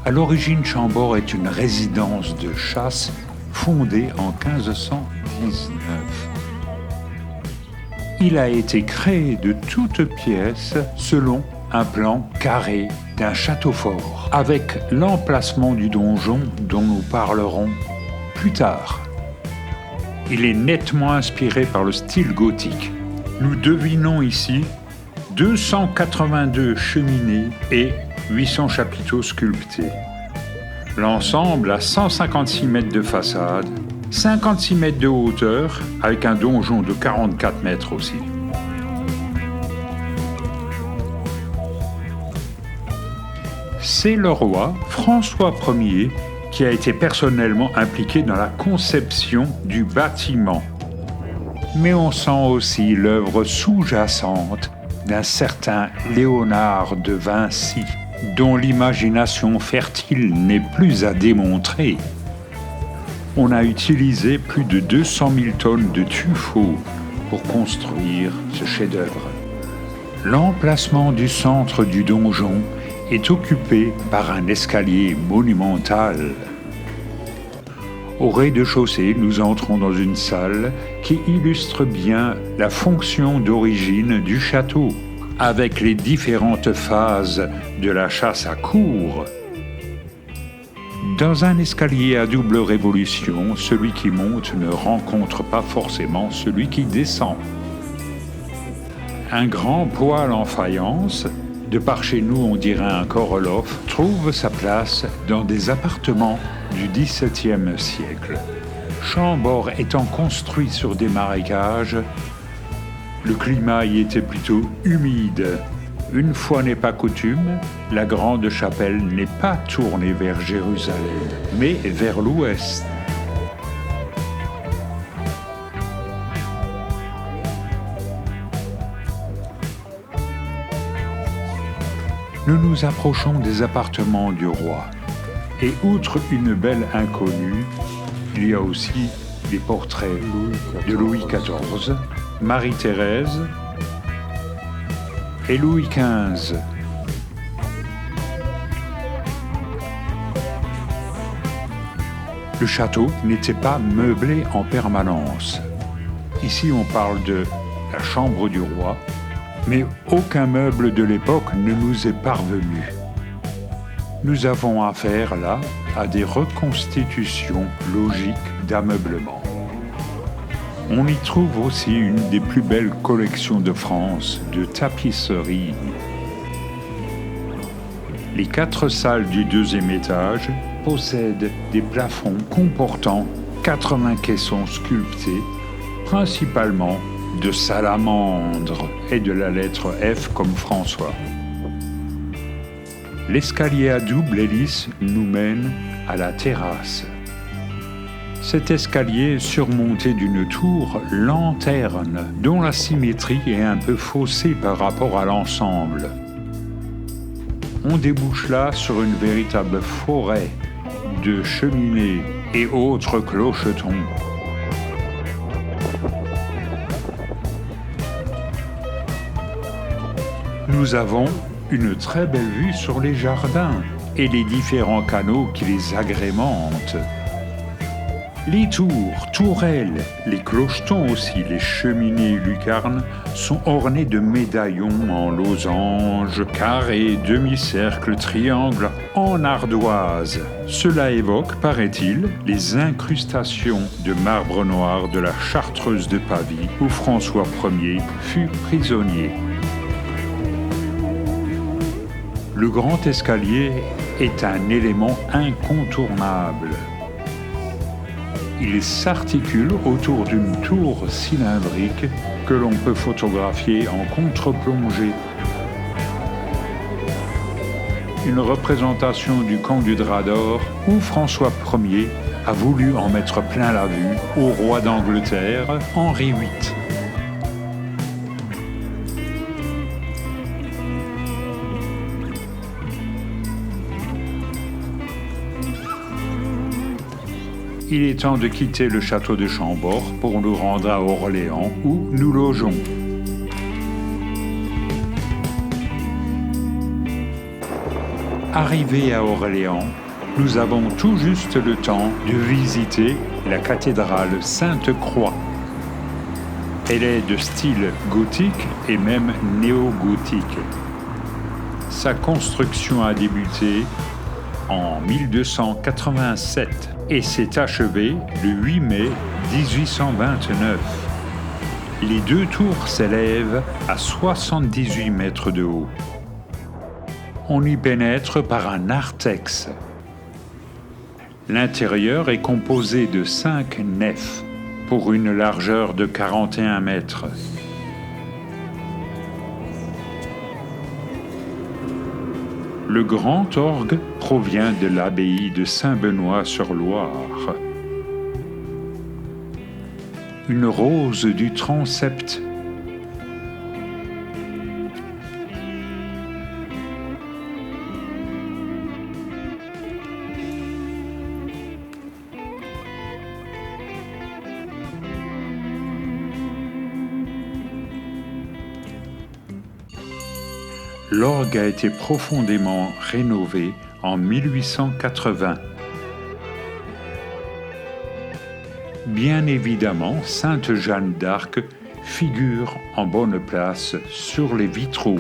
À l'origine, Chambord est une résidence de chasse fondée en 1519. Il a été créé de toutes pièces selon un plan carré d'un château fort, avec l'emplacement du donjon dont nous parlerons plus tard. Il est nettement inspiré par le style gothique. Nous devinons ici 282 cheminées et 800 chapiteaux sculptés. L'ensemble a 156 mètres de façade, 56 mètres de hauteur, avec un donjon de 44 mètres aussi. C'est le roi François Ier qui a été personnellement impliqué dans la conception du bâtiment. Mais on sent aussi l'œuvre sous-jacente d'un certain Léonard de Vinci, dont l'imagination fertile n'est plus à démontrer. On a utilisé plus de 200 000 tonnes de tuffeau pour construire ce chef-d'œuvre. L'emplacement du centre du donjon est occupé par un escalier monumental. Au rez-de-chaussée, nous entrons dans une salle qui illustre bien la fonction d'origine du château, avec les différentes phases de la chasse à courre. Dans un escalier à double révolution, celui qui monte ne rencontre pas forcément celui qui descend. Un grand poêle en faïence, de par chez nous on dirait un Korolof, trouve sa place dans des appartements du XVIIe siècle. Chambord étant construit sur des marécages, le climat y était plutôt humide. Une fois n'est pas coutume, la grande chapelle n'est pas tournée vers Jérusalem, mais vers l'ouest. Nous nous approchons des appartements du roi. Et outre une belle inconnue, il y a aussi des portraits de Louis XIV, Marie-Thérèse et Louis XV. Le château n'était pas meublé en permanence. Ici, on parle de la chambre du roi, mais aucun meuble de l'époque ne nous est parvenu. Nous avons affaire là à des reconstitutions logiques d'ameublement. On y trouve aussi une des plus belles collections de France de tapisseries. Les 4 salles du 2e étage possèdent des plafonds comportant 80 caissons sculptés, principalement de salamandre et de la lettre F comme François. L'escalier à double hélice nous mène à la terrasse. Cet escalier est surmonté d'une tour lanterne dont la symétrie est un peu faussée par rapport à l'ensemble. On débouche là sur une véritable forêt de cheminées et autres clochetons. Nous avons une très belle vue sur les jardins et les différents canaux qui les agrémentent. Les tours, tourelles, les clochetons aussi, les cheminées et lucarnes sont ornés de médaillons en losange, carrés, demi-cercles, triangles, en ardoise. Cela évoque, paraît-il, les incrustations de marbre noir de la Chartreuse de Pavie où François Ier fut prisonnier. Le grand escalier est un élément incontournable. Il s'articule autour d'une tour cylindrique que l'on peut photographier en contre-plongée. Une représentation du camp du Drap d'Or où François Ier a voulu en mettre plein la vue au roi d'Angleterre, Henri VIII. Il est temps de quitter le château de Chambord pour nous rendre à Orléans où nous logeons. Arrivés à Orléans, nous avons tout juste le temps de visiter la cathédrale Sainte-Croix. Elle est de style gothique et même néo-gothique. Sa construction a débuté en 1287 et s'est achevée le 8 mai 1829. Les deux tours s'élèvent à 78 mètres de haut. On y pénètre par un narthex. L'intérieur est composé de 5 nefs pour une largeur de 41 mètres. Le grand orgue provient de l'abbaye de Saint-Benoît-sur-Loire. Une rose du transept. L'orgue a été profondément rénové en 1880. Bien évidemment, Sainte Jeanne d'Arc figure en bonne place sur les vitraux.